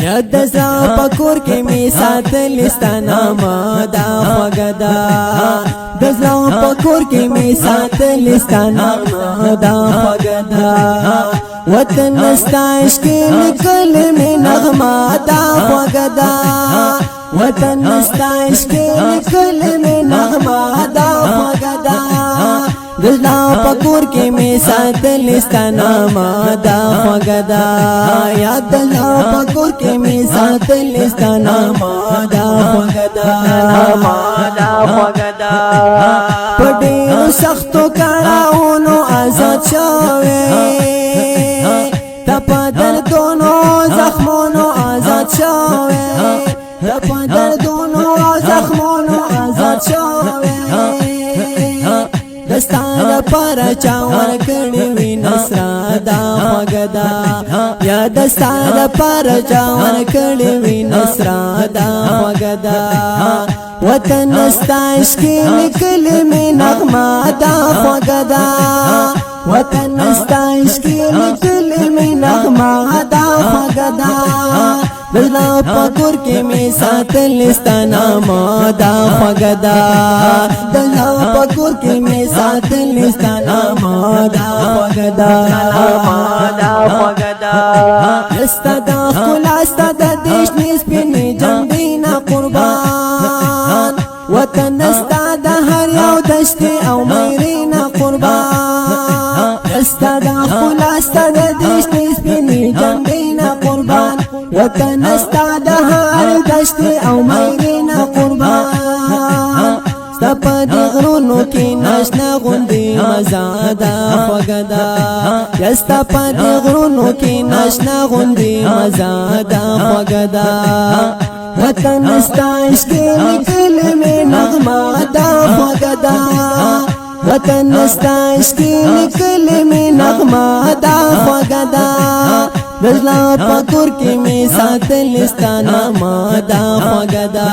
یا دزا پکور کې می ساتل ستانا ما دا خوګدا دزا پکور کې می ساتل ستانا ما دا خوګدا وطن استایش کې نکل می نغمه دا خوګدا وطن استایش کې نکل می نغمه دا خوګدا دزلا پکور کې می ساتل ستانا ما دا خوګدا یا دزلا پکور کې می ساتل ستانا ما دا خوګدا پډې سختو کړهونو آزاد شوه تپا دردونو زخمونو آزاد شوه تپا دردونو زخمونو آزاد شوه دستانه پر چاور کړي وی نصر دا خوګدا یا دستانه پر چاور کړي وی نصر دا خوګدا وطن استایش کې نکل می نغمه دا خوګدا وطن استایش کې نکل می نغمه دا خوګدا دزلا پکور کې می ساتل ستانا ما دا خوګدا دزلا پکور کې می ساتل ستانا ما دا خوګدا استاد خلاص د دیش نس پنی جنبینا قربان وطن استاد هر یو دشت او میرینا قربان استاد خلاص د دیش نس پنی جنبینا قربان وطن استاد هر دشت او میرینا قربان سپا دی غرونو کی ناشنا غندی مزادا خوگدا یا سپا دی غرونو کی ناشنا غندی مزادا خوگدا وطن استایش کی نکل می نغمه دا خوگدا وطن استایش کی نکل می نغمه دا خوگدا دزلا پکور کې می ساتل ستانا ما دا خوګدا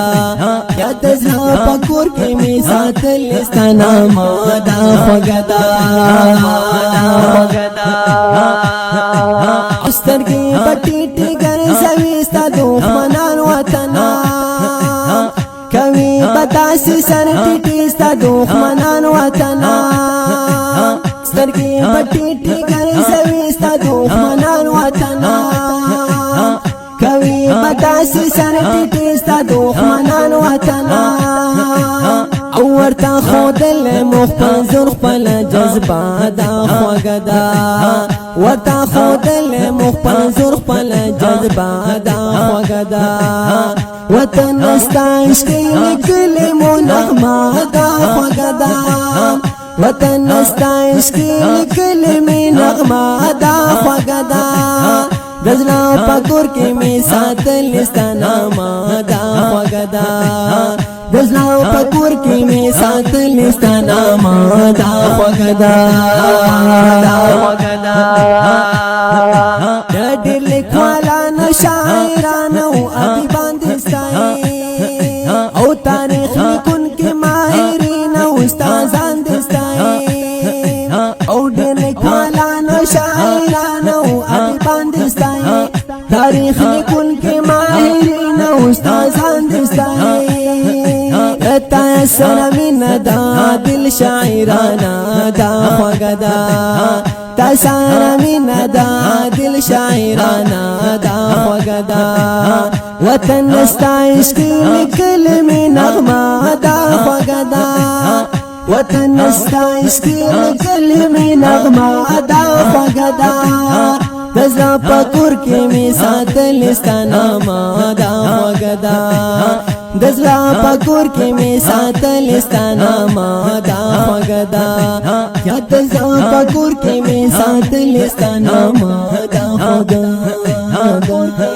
یا دزلا پکور کې می ساتل ستانا ما دا خوګدا استر کې پټی ټیګر سوي ستا دښمنان وطن کوي بداسي سر ټیټي ستا دښمنان وطن استر کې پټی ټیګر سوي ستا دښمنان وطن کوي بداسي سر ټیټي ستا دښمنان وطن او ورته خودل مخپل زور خپل جذبه دا خوګدا ورته خودل مخپل زور خپل جذبه دا خوګدا وطن استایش کې کلمو نغمه دا خوګدا وطن استایش کې کلمې نغمه دا خوګدا دزلا پکور کې می ساتل ستانا ما دا خوګدا دزلا پکور کې می ساتل ستانا ما دا خوګدا ډېر لیکوالانو شاعرانو ادیبان دې ستایي او تاریخ لیکونکي ماهرین او استادان دې ستایي او ډېر لیکوالانو شاعرانو ادیبان دې ستایي تاریخ لیکونکي ماهرین او استادان دې ستایي تا سره مینا دا دل شاعرانا دا خوګدا تا سره مینا دا دل شاعرانا دا خوګدا وطن استایش کې کلمې نغمه دا خوګدا وطن استایش کې کلمې نغمه دا خوګدا دزلا پکور کې می ساتل ستانا ما دا خوګدا دزلا پکور کې می ساتل ستانا ما دا خوګدا یا دزلا پکور کې می ساتل ستانا ما دا خوګدا